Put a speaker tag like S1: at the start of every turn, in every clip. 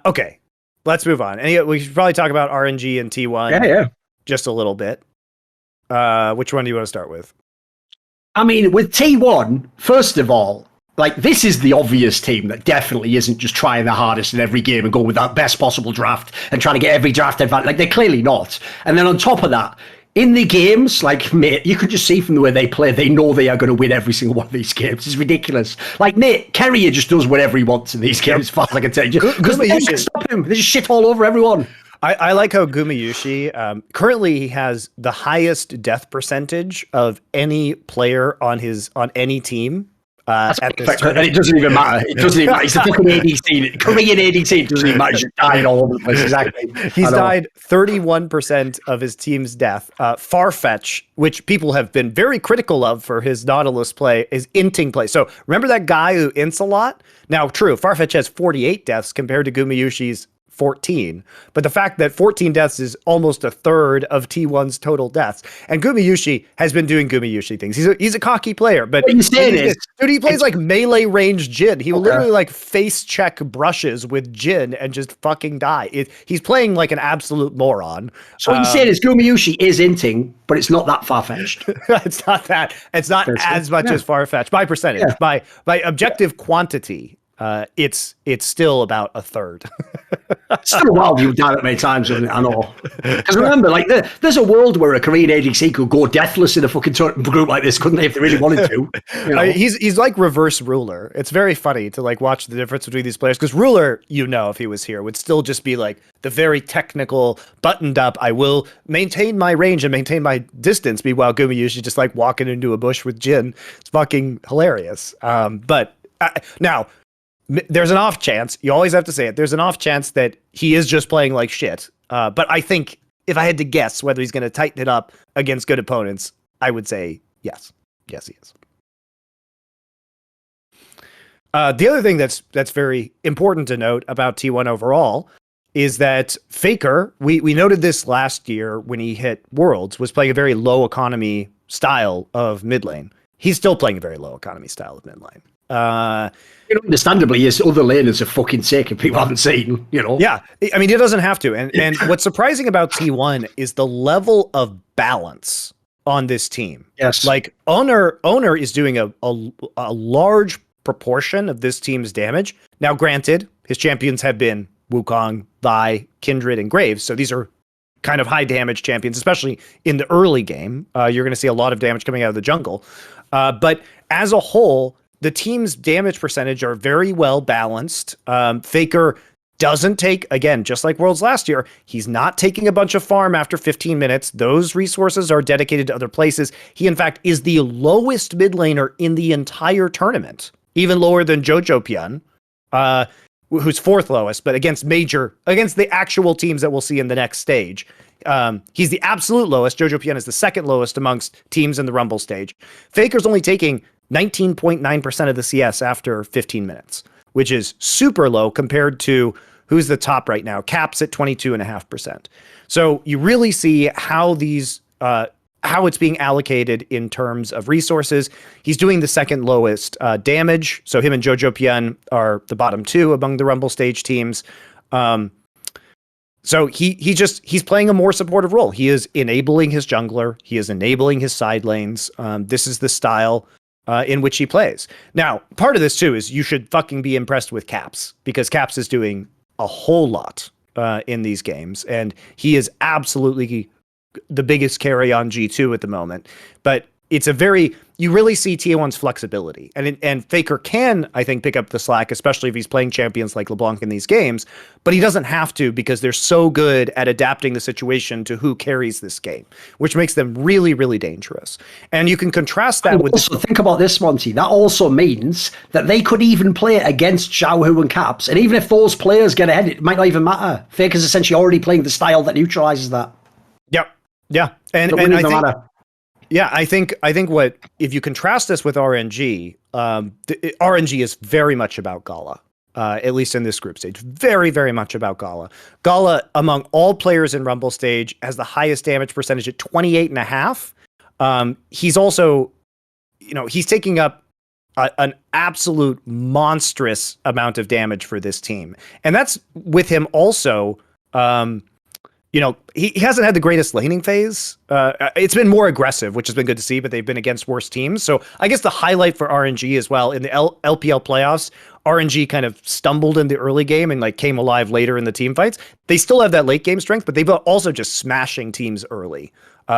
S1: Okay, let's move on. We should probably talk about RNG and T1
S2: Yeah.
S1: just a little bit. Which one do you want to start with?
S2: I mean, with T1, first of all, like, this is the obvious team that definitely isn't just trying their hardest in every game and going with that best possible draft and trying to get every draft advantage. Like, they're clearly not. And then on top of that, in the games, like, mate, you can just see from the way they play, they know they are going to win every single one of these games. It's ridiculous. Like, mate, Kerrier just does whatever he wants in these games, as far as I can tell you. Because they can't stop him. They just shit all over everyone.
S1: I like how Gumayusi, currently he has the highest death percentage of any player on any team. At this
S2: and it doesn't even matter. It doesn't even matter. It's a fucking ADC. Korean ADC. It doesn't even matter. He's just dying all over the place. Exactly.
S1: He's died 31% of his team's death. Farfetch, which people have been very critical of for his Nautilus play, is inting play. So remember that guy who ints a lot? Now, true, Farfetch has 48 deaths compared to Gumayushi's 14, but the fact that 14 deaths is almost a third of T1's total deaths, and Gumayusi has been doing Gumayusi things. He's a cocky player, but
S2: what you saying is,
S1: dude, he plays like melee range Jhin. He will literally like face check brushes with Jhin and just fucking die. He's playing like an absolute moron.
S2: So what you're saying is Gumayusi is inting, but it's not that far-fetched.
S1: It's not that. It's not as much as far-fetched by percentage. By objective quantity. It's still about a third.
S2: It's still wild you've done it many times, isn't it? I know. Because remember, like, there's a world where a Korean ADC could go deathless in a fucking group like this, couldn't they, if they really wanted to? You know?
S1: He's like reverse Ruler. It's very funny to like watch the difference between these players, because Ruler, if he was here, would still just be like the very technical, buttoned up, I will maintain my range and maintain my distance, meanwhile Gumayusi just like walking into a bush with Jhin. It's fucking hilarious. But now, there's an off chance, you always have to say it, there's an off chance that he is just playing like shit. But I think if I had to guess whether he's going to tighten it up against good opponents, I would say yes. Yes, he is. The other thing that's very important to note about T1 overall is that Faker, we noted this last year when he hit Worlds, was playing a very low economy style of mid lane. He's still playing a very low economy style of mid lane.
S2: Understandably, his other laners are fucking sick if people haven't seen,
S1: Yeah, I mean, he doesn't have to. And what's surprising about T1 is the level of balance on this team.
S2: Yes.
S1: Like, Owner is doing a large proportion of this team's damage. Now, granted, his champions have been Wukong, Vi, Kindred, and Graves. So these are kind of high damage champions, especially in the early game. You're going to see a lot of damage coming out of the jungle. But as a whole, the team's damage percentage are very well balanced. Faker doesn't take, again, just like Worlds last year, he's not taking a bunch of farm after 15 minutes. Those resources are dedicated to other places. He, in fact, is the lowest mid laner in the entire tournament, even lower than Jojo Pyun, who's fourth lowest, but against the actual teams that we'll see in the next stage. He's the absolute lowest. Jojo Pyun is the second lowest amongst teams in the Rumble stage. Faker's only taking 19.9% of the CS after 15 minutes, which is super low compared to who's the top right now. Caps at 22.5%. So you really see how how it's being allocated in terms of resources. He's doing the second lowest damage. So him and Jojo Pyun are the bottom two among the Rumble stage teams. So he's playing a more supportive role. He is enabling his jungler. He is enabling his side lanes. This is the style in which he plays. Now, part of this too is you should fucking be impressed with Caps, because Caps is doing a whole lot in these games, and he is absolutely the biggest carry on G2 at the moment. But it's you really see T1's flexibility, and Faker can, I think, pick up the slack, especially if he's playing champions like LeBlanc in these games, but he doesn't have to, because they're so good at adapting the situation to who carries this game, which makes them really, really dangerous. And you can contrast that with...
S2: Also, think about this, Monty. That also means that they could even play against Xiaohu and Caps, and even if those players get ahead, it might not even matter. Faker's essentially already playing the style that neutralizes that.
S1: Yep. Yeah. And I think what, if you contrast this with RNG, RNG is very much about Gala, at least in this group stage. Very, very much about Gala. Gala, among all players in Rumble stage, has the highest damage percentage at 28.5. He's also, he's taking up an absolute monstrous amount of damage for this team. And that's with him also, he hasn't had the greatest laning phase. It's been more aggressive, which has been good to see, but they've been against worse teams. So I guess the highlight for RNG as well, in the LPL playoffs, RNG kind of stumbled in the early game and like came alive later in the team fights. They still have that late game strength, but they've also just smashing teams early,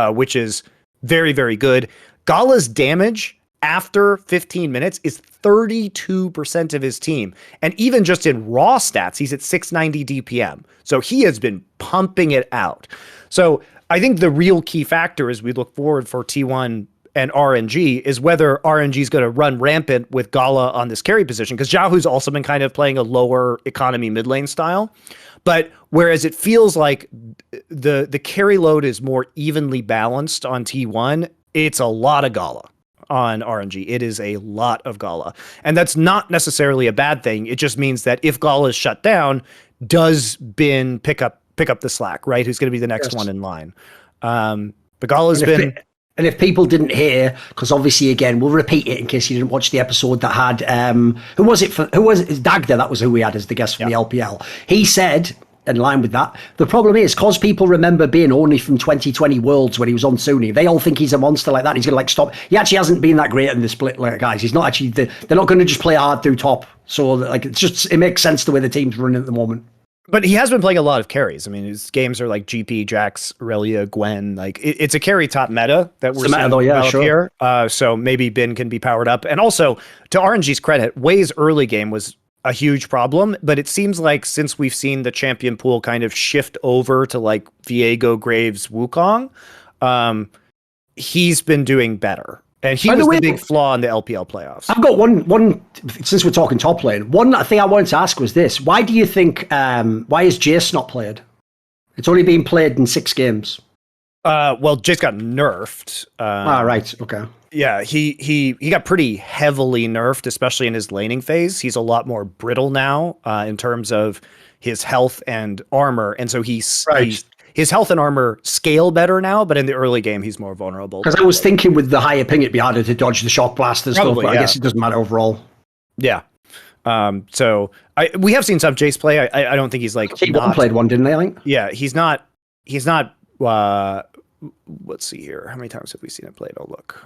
S1: which is very, very good. Gala's damage after 15 minutes is 32% of his team. And even just in raw stats, he's at 690 DPM. So he has been pumping it out. So I think the real key factor as we look forward for T1 and RNG is whether RNG is going to run rampant with Gala on this carry position, because Xiaohu's also been kind of playing a lower economy mid lane style. But whereas it feels like the carry load is more evenly balanced on T1, it's a lot of Gala on RNG. It is a lot of Gala. And that's not necessarily a bad thing. It just means that if Gala is shut down, does Bin pick up the slack, right? Who's going to be the next one in line? But Gala's been...
S2: And if people didn't hear, because obviously, again, we'll repeat it in case you didn't watch the episode that had, who was it? Dagda, that was who we had as the guest from the LPL. He said, in line with that, the problem is, because people remember being only from 2020 Worlds when he was on Sunni, they all think he's a monster like that. He's going to like stop. He actually hasn't been that great in the split, like, guys. He's not actually, they're not going to just play hard through top. So like, it makes sense the way the team's running at the moment.
S1: But he has been playing a lot of carries. I mean, his games are like GP, Jax, Aurelia, Gwen. Like it's a carry top meta that we're seeing here. So maybe Bin can be powered up. And also, to RNG's credit, Wei's early game was a huge problem. But it seems like since we've seen the champion pool kind of shift over to like Viego, Graves, Wukong, he's been doing better. And he was the big flaw in the LPL playoffs. I've
S2: got one, since we're talking top lane, one thing I wanted to ask was this. Why do you think, why is Jace not played? It's only been played in 6 games.
S1: Well, Jace got nerfed.
S2: Right, okay.
S1: Yeah, he got pretty heavily nerfed, especially in his laning phase. He's a lot more brittle now in terms of his health and armor. And so his health and armor scale better now, but in the early game, he's more vulnerable.
S2: Because I was thinking with the higher ping, it'd be harder to dodge the shock blast and stuff, but I guess it doesn't matter overall.
S1: Yeah. So we have seen some Jace play. I don't think he's like...
S2: T1 played one, didn't they, I think?
S1: Yeah, he's not... let's see here. How many times have we seen him played? Oh, look.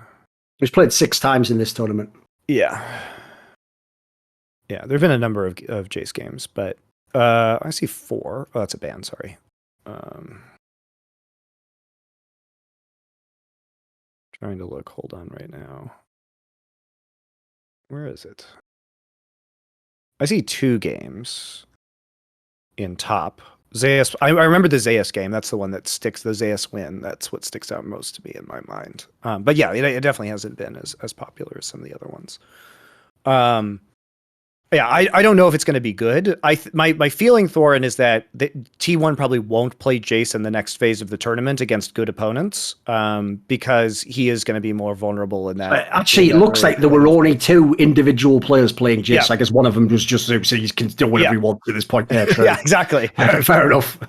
S2: He's played 6 times in this tournament.
S1: Yeah. Yeah, there have been a number of Jace games, but I see 4. Oh, that's a ban, sorry. Trying to look. Hold on right now. Where is it? I see 2 games in top. Zeus. I remember the Zeus game. That's the one that sticks. The Zeus win. That's what sticks out most to me in my mind. But yeah, it definitely hasn't been as popular as some of the other ones. Yeah, I don't know if it's going to be good. My feeling, Thorin, is that T1 probably won't play Jace in the next phase of the tournament against good opponents because he is going to be more vulnerable in that.
S2: Actually, it looks like there were only 2 individual players playing Jace. Yeah. I guess one of them was just Zoom, so he can do whatever he wants at this point. Yeah,
S1: yeah, exactly.
S2: Fair enough.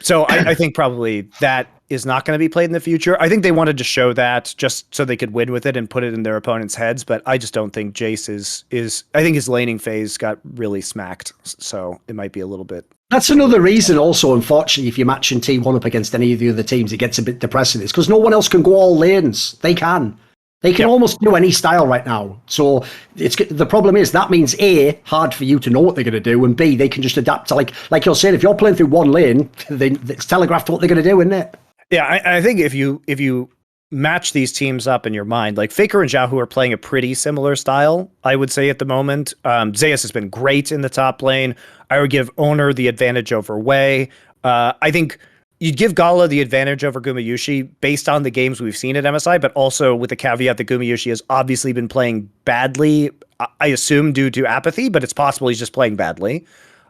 S1: So I think probably that is not going to be played in the future. I think they wanted to show that just so they could win with it and put it in their opponent's heads, but I just don't think Jace is I think his laning phase got really smacked, so it might be a little bit.
S2: That's another reason also, unfortunately, if you're matching T1 up against any of the other teams, it gets a bit depressing. It's because no one else can go all lanes. They can almost do any style right now. So the problem is that means A, hard for you to know what they're going to do, and B, they can just adapt to like you're saying, if you're playing through one lane, it's telegraphed what they're going to do, isn't it?
S1: Yeah, I think if you match these teams up in your mind, like Faker and Xiaohu are playing a pretty similar style, I would say at the moment. Zeus has been great in the top lane. I would give Owner the advantage over Wei. I think you'd give Gala the advantage over Gumayushi based on the games we've seen at MSI, but also with the caveat that Gumayushi has obviously been playing badly, I assume due to apathy, but it's possible he's just playing badly.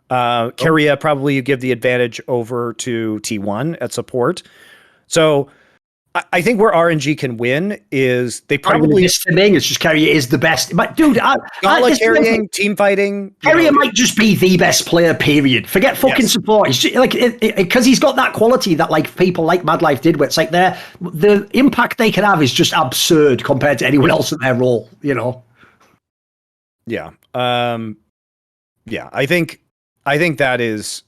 S1: Keria, probably you give the advantage over to T1 at support. So I think where RNG can win is they probably...
S2: This thing is just Keria is the best. But dude,
S1: Gala carrying, team fighting...
S2: Keria might just be the best player, period. Forget fucking support. It's just, like, because he's got that quality that like people like Mad Life did, where it's like the impact they can have is just absurd compared to anyone else at their role, you know?
S1: Yeah. Yeah. I think that is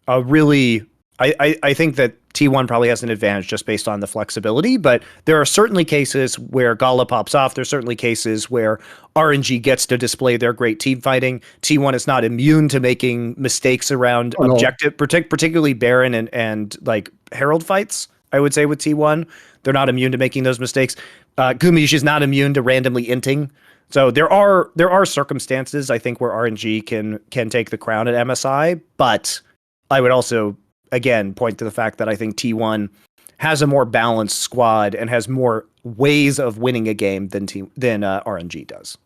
S1: a really, I think that T1 probably has an advantage just based on the flexibility, but there are certainly cases where Gala pops off. There's certainly cases where RNG gets to display their great team fighting. T1 is not immune to making mistakes around objective, particularly Baron and like Herald fights, I would say with T1. They're not immune to making those mistakes. Gumish is not immune to randomly inting. So there are circumstances, I think, where RNG can take the crown at MSI, but I would also, again, point to the fact that I think T1 has a more balanced squad and has more ways of winning a game than RNG does.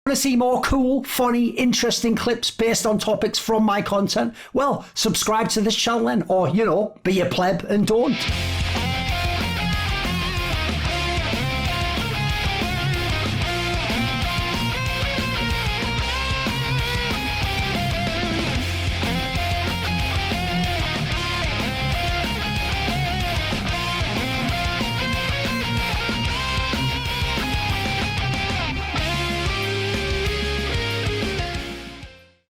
S3: Want to see more cool, funny, interesting clips based on topics from my content? Well, subscribe to this channel then, or, be a pleb and don't.